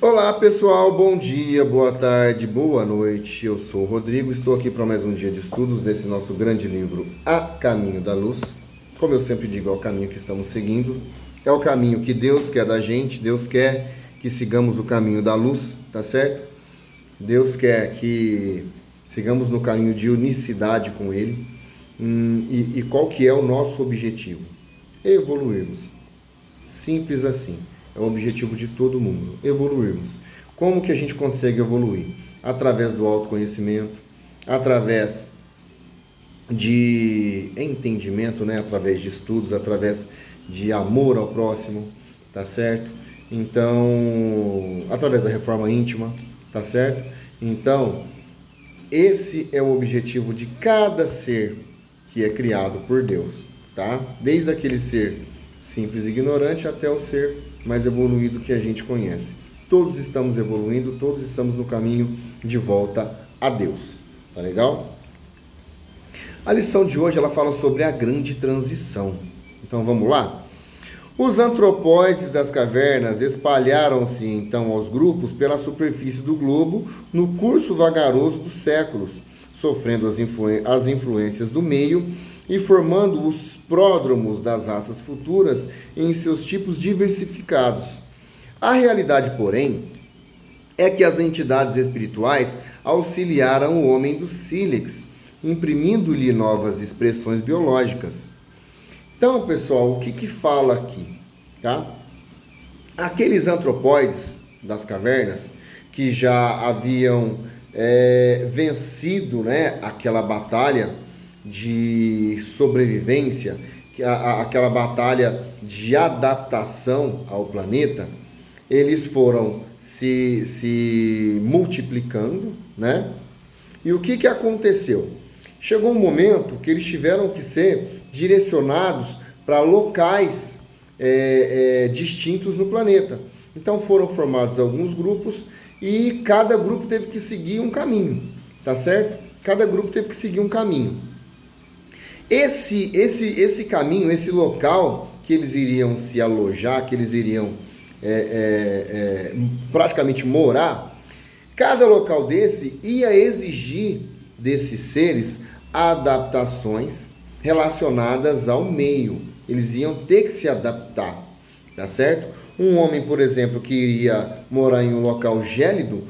Olá pessoal, bom dia, boa tarde, boa noite. Eu sou o Rodrigo, estou aqui para mais um dia de estudos desse nosso grande livro A Caminho da Luz. Como eu sempre digo, é o caminho que estamos seguindo, é o caminho que Deus quer da gente. Deus quer que sigamos o caminho da luz, tá certo? Deus quer que sigamos no caminho de unicidade com Ele. E qual que é o nosso objetivo? Evoluirmos. Simples assim. É o objetivo de todo mundo, evoluirmos. Como que a gente consegue evoluir? Através do autoconhecimento, através de entendimento, né? Através de estudos, através de amor ao próximo, tá certo? Então, através da reforma íntima, tá certo? Então, esse é o objetivo de cada ser que é criado por Deus, tá? Desde aquele ser simples e ignorante até o ser mais evoluído que a gente conhece. Todos estamos evoluindo, todos estamos no caminho de volta a Deus. Tá legal? A lição de hoje ela fala sobre a grande transição. Então vamos lá? Os antropóides das cavernas espalharam-se então aos grupos pela superfície do globo no curso vagaroso dos séculos, sofrendo as influências do meio e formando os pródromos das raças futuras em seus tipos diversificados. A realidade, porém, é que as entidades espirituais auxiliaram o homem do sílex, imprimindo-lhe novas expressões biológicas. Então, pessoal, o que fala aqui? Tá? Aqueles antropóides das cavernas que já haviam vencido, né, aquela batalha de sobrevivência, aquela batalha de adaptação ao planeta, eles foram se multiplicando, né? E o que aconteceu? Chegou um momento que eles tiveram que ser direcionados para locais distintos no planeta. Então foram formados alguns grupos e cada grupo teve que seguir um caminho, tá certo? Cada grupo teve que seguir um caminho. Esse caminho, esse local que eles iriam se alojar, que eles iriam praticamente morar, cada local desse ia exigir desses seres adaptações relacionadas ao meio. Eles iam ter que se adaptar, tá certo? Um homem, por exemplo, que iria morar em um local gélido,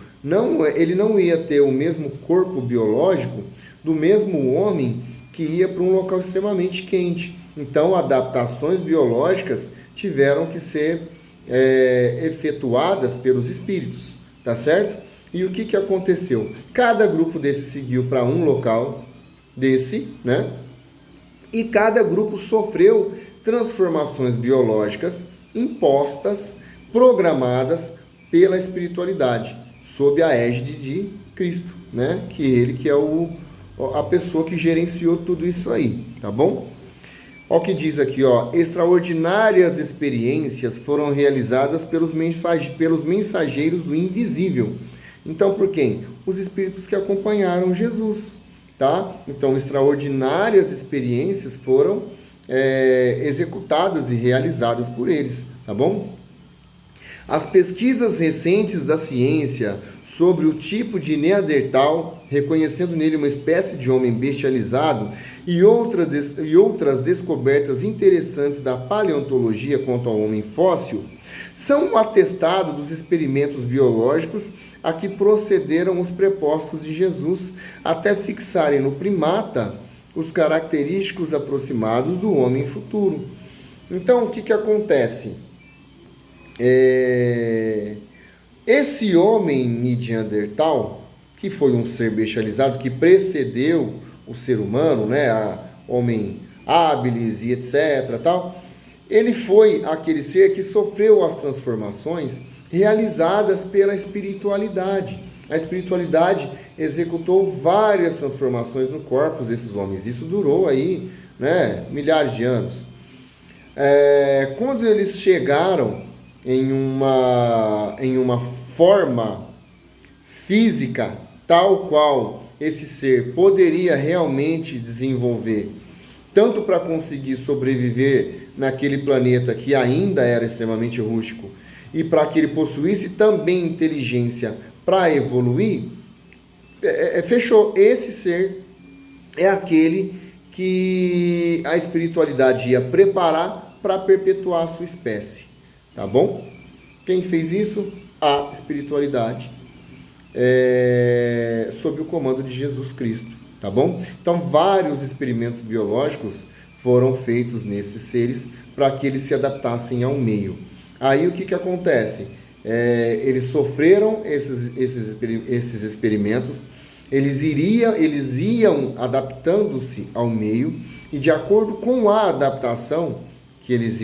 ele não ia ter o mesmo corpo biológico do mesmo homem que ia para um local extremamente quente. Então, adaptações biológicas tiveram que ser efetuadas pelos espíritos, tá certo? E o que aconteceu? Cada grupo desse seguiu para um local desse, né? E cada grupo sofreu transformações biológicas impostas, programadas pela espiritualidade, sob a égide de Cristo, né? Que ele que é a pessoa que gerenciou tudo isso aí, tá bom? Olha o que diz aqui, ó. Extraordinárias experiências foram realizadas pelos mensageiros do invisível. Então, por quem? Os espíritos que acompanharam Jesus, tá? Então, extraordinárias experiências foram executadas e realizadas por eles, tá bom? As pesquisas recentes da ciência sobre o tipo de Neandertal, reconhecendo nele uma espécie de homem bestializado, e outras descobertas interessantes da paleontologia quanto ao homem fóssil, são um atestado dos experimentos biológicos a que procederam os prepostos de Jesus, até fixarem no primata os característicos aproximados do homem futuro. Então, o que acontece? Esse homem Neandertal, que foi um ser bestializado, que precedeu o ser humano, né, homem habilis e etc, tal, ele foi aquele ser que sofreu as transformações realizadas pela espiritualidade. A espiritualidade executou várias transformações no corpo desses homens. Isso durou aí, né, milhares de anos. Quando eles chegaram em uma forma física tal qual esse ser poderia realmente desenvolver, tanto para conseguir sobreviver naquele planeta que ainda era extremamente rústico, e para que ele possuísse também inteligência para evoluir, fechou. Esse ser é aquele que a espiritualidade ia preparar para perpetuar a sua espécie, tá bom? Quem fez isso? A espiritualidade, sob o comando de Jesus Cristo, tá bom? Então, vários experimentos biológicos foram feitos nesses seres para que eles se adaptassem ao meio. Aí o que acontece? Eles sofreram esses experimentos, eles iam adaptando-se ao meio, e de acordo com a adaptação que eles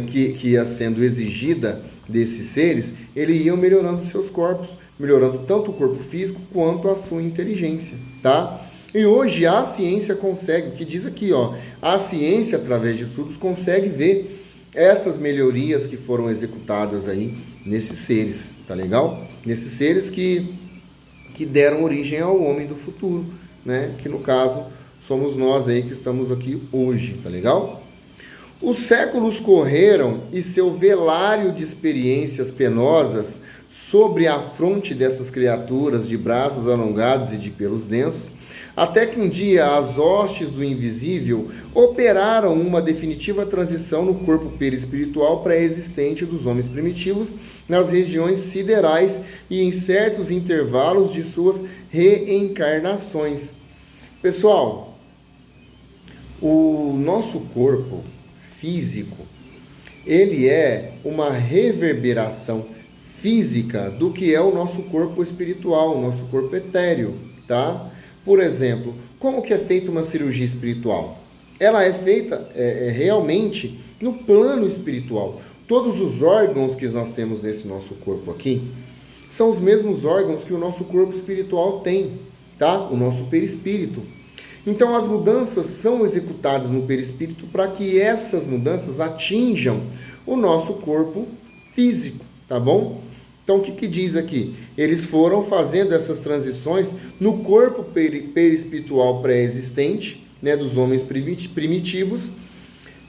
que ia sendo exigida desses seres, eles iam melhorando seus corpos, melhorando tanto o corpo físico quanto a sua inteligência, tá? E hoje a ciência consegue, que diz aqui, ó, a ciência, através de estudos, consegue ver essas melhorias que foram executadas aí nesses seres, tá legal? Nesses seres que deram origem ao homem do futuro, né? Que no caso somos nós aí que estamos aqui hoje, tá legal? Os séculos correram e seu velário de experiências penosas sobre a fronte dessas criaturas de braços alongados e de pelos densos, até que um dia as hostes do invisível operaram uma definitiva transição no corpo perispiritual pré-existente dos homens primitivos nas regiões siderais e em certos intervalos de suas reencarnações. Pessoal, o nosso corpo físico, ele é uma reverberação física do que é o nosso corpo espiritual, o nosso corpo etéreo, tá? Por exemplo, como que é feita uma cirurgia espiritual? Ela é feita realmente no plano espiritual. Todos os órgãos que nós temos nesse nosso corpo aqui são os mesmos órgãos que o nosso corpo espiritual tem, tá? O nosso perispírito. Então as mudanças são executadas no perispírito para que essas mudanças atinjam o nosso corpo físico, tá bom? Então, o que diz aqui? Eles foram fazendo essas transições no corpo perispiritual pré-existente, né, dos homens primitivos.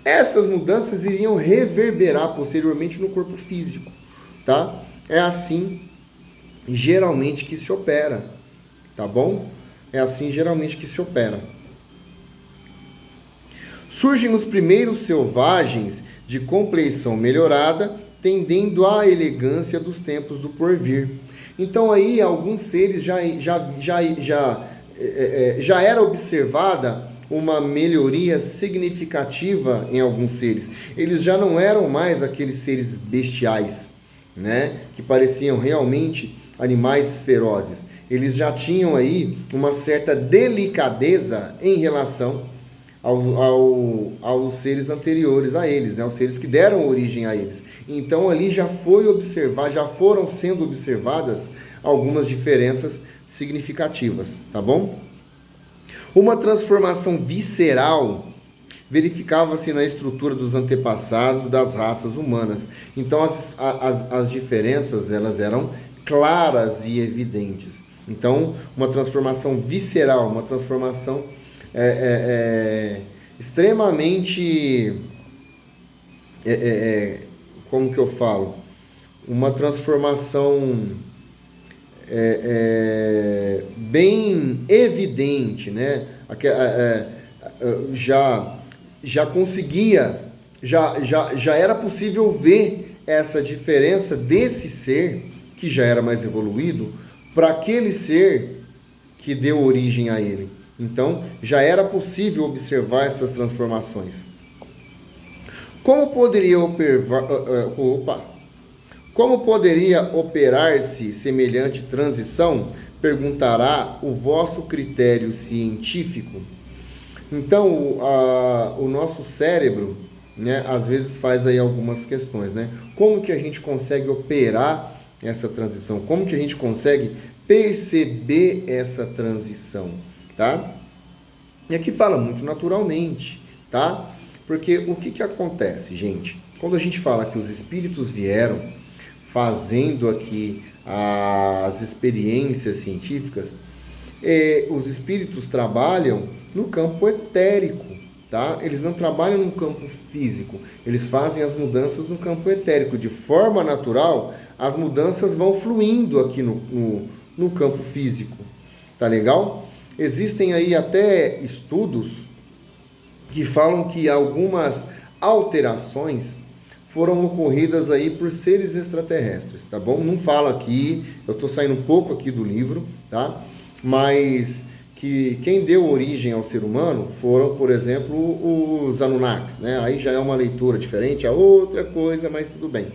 Essas mudanças iriam reverberar posteriormente no corpo físico, tá? É assim, geralmente, que se opera, tá bom? É assim, geralmente, que se opera. Surgem os primeiros selvagens de compleição melhorada, tendendo à elegância dos tempos do porvir. Então aí alguns seres já era observada uma melhoria significativa em alguns seres. Eles já não eram mais aqueles seres bestiais, né, que pareciam realmente animais ferozes. Eles já tinham aí uma certa delicadeza em relação aos seres anteriores a eles, né? Os seres que deram origem a eles. Então ali já foram sendo observadas algumas diferenças significativas, tá bom? Uma transformação visceral verificava-se na estrutura dos antepassados das raças humanas. Então as diferenças, elas eram claras e evidentes. Então uma transformação visceral, uma transformação extremamente, como que eu falo? Uma transformação bem evidente, né? Já conseguia, já era possível ver essa diferença desse ser, que já era mais evoluído, para aquele ser que deu origem a ele. Então, já era possível observar essas transformações. Como poderia operar-se semelhante transição? Perguntará o vosso critério científico. Então, o nosso cérebro, né, às vezes faz aí algumas questões, né? Como que a gente consegue operar essa transição? Como que a gente consegue perceber essa transição? Tá? E aqui fala muito naturalmente, tá? Porque o que acontece, gente? Quando a gente fala que os espíritos vieram fazendo aqui as experiências científicas, os espíritos trabalham no campo etérico, tá? Eles não trabalham no campo físico, eles fazem as mudanças no campo etérico. De forma natural, as mudanças vão fluindo aqui no campo físico, tá legal? Existem aí até estudos que falam que algumas alterações foram ocorridas aí por seres extraterrestres, tá bom? Não fala aqui, eu tô saindo um pouco aqui do livro, tá? Mas que quem deu origem ao ser humano foram, por exemplo, os Anunnakis, né? Aí já é uma leitura diferente, é outra coisa, mas tudo bem.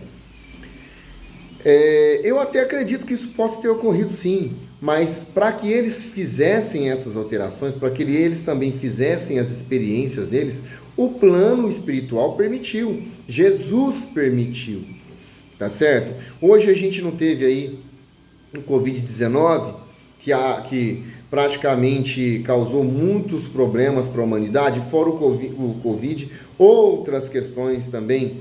Eu até acredito que isso possa ter ocorrido sim, mas para que eles fizessem essas alterações, para que eles também fizessem as experiências deles, o plano espiritual permitiu, Jesus permitiu, tá certo? Hoje a gente não teve aí o Covid-19, que praticamente causou muitos problemas para a humanidade, fora o Covid, outras questões também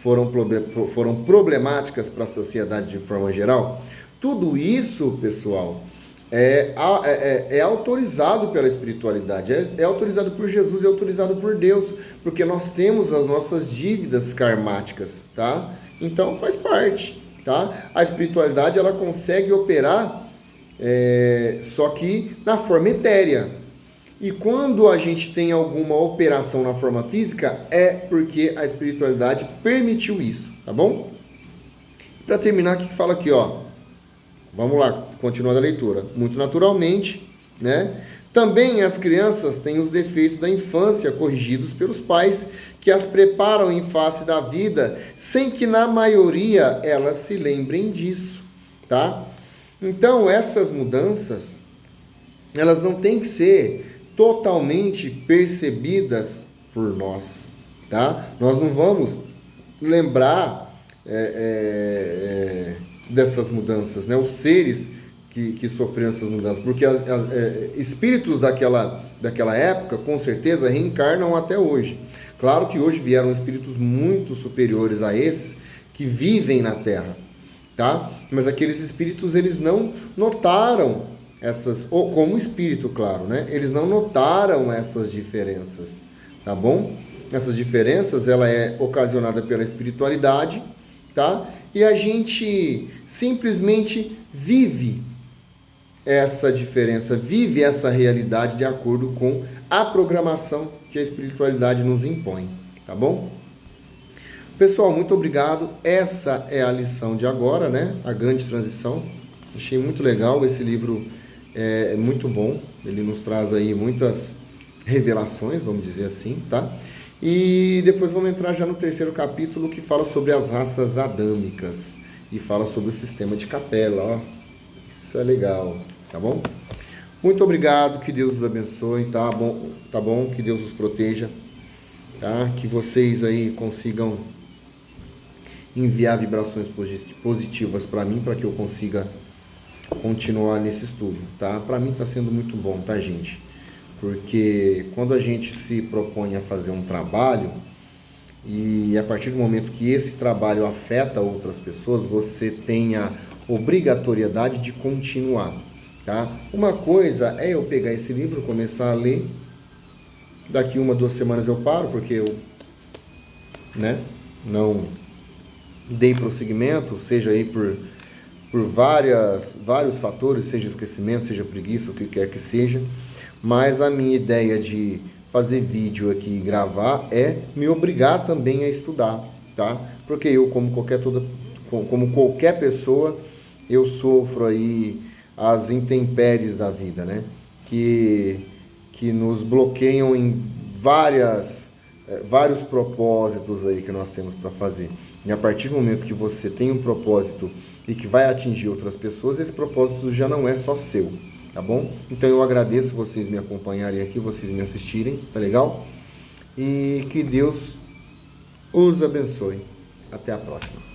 foram problemáticas para a sociedade de forma geral. Tudo isso, pessoal, é autorizado pela espiritualidade, é autorizado por Jesus, é autorizado por Deus, porque nós temos as nossas dívidas karmáticas, tá? Então faz parte, tá? A espiritualidade, ela consegue operar, só que na forma etérea. E quando a gente tem alguma operação na forma física, é porque a espiritualidade permitiu isso, tá bom? Para terminar, o que fala aqui, ó? Vamos lá, continuando a leitura. Muito naturalmente, né? Também as crianças têm os defeitos da infância corrigidos pelos pais, que as preparam em face da vida, sem que na maioria elas se lembrem disso, tá? Então, essas mudanças, elas não têm que ser totalmente percebidas por nós, tá? Nós não vamos lembrar dessas mudanças, né? Os seres que sofreram essas mudanças, porque espíritos daquela época, com certeza, reencarnam até hoje. Claro que hoje vieram espíritos muito superiores a esses que vivem na Terra, tá? Mas aqueles espíritos, eles não notaram essas, ou como espírito, claro, né? Eles não notaram essas diferenças, tá bom? Essas diferenças, ela é ocasionada pela espiritualidade, tá? E a gente simplesmente vive essa diferença, vive essa realidade de acordo com a programação que a espiritualidade nos impõe, tá bom? Pessoal, muito obrigado. Essa é a lição de agora, né? A grande transição. Achei muito legal esse livro. É muito bom, ele nos traz aí muitas revelações, vamos dizer assim, tá? E depois vamos entrar já no terceiro capítulo, que fala sobre as raças adâmicas e fala sobre o sistema de Capella, ó. Isso é legal, tá bom? Muito obrigado, que Deus os abençoe, tá bom? Tá bom? Que Deus os proteja, tá? Que vocês aí consigam enviar vibrações positivas para mim, para que eu consiga continuar nesse estudo, tá? Para mim está sendo muito bom, tá, gente? Porque quando a gente se propõe a fazer um trabalho e a partir do momento que esse trabalho afeta outras pessoas, você tem a obrigatoriedade de continuar, tá? Uma coisa é eu pegar esse livro, começar a ler, daqui 1, 2 semanas eu paro, porque eu, né, não dei prosseguimento, seja aí por vários fatores, seja esquecimento, seja preguiça, o que quer que seja, mas a minha ideia de fazer vídeo aqui e gravar é me obrigar também a estudar, tá? Porque eu, como qualquer pessoa, eu sofro aí as intempéries da vida, né? Que nos bloqueiam em vários propósitos aí que nós temos para fazer. E a partir do momento que você tem um propósito e que vai atingir outras pessoas, esse propósito já não é só seu, tá bom? Então eu agradeço vocês me acompanharem aqui, vocês me assistirem, tá legal? E que Deus os abençoe. Até a próxima.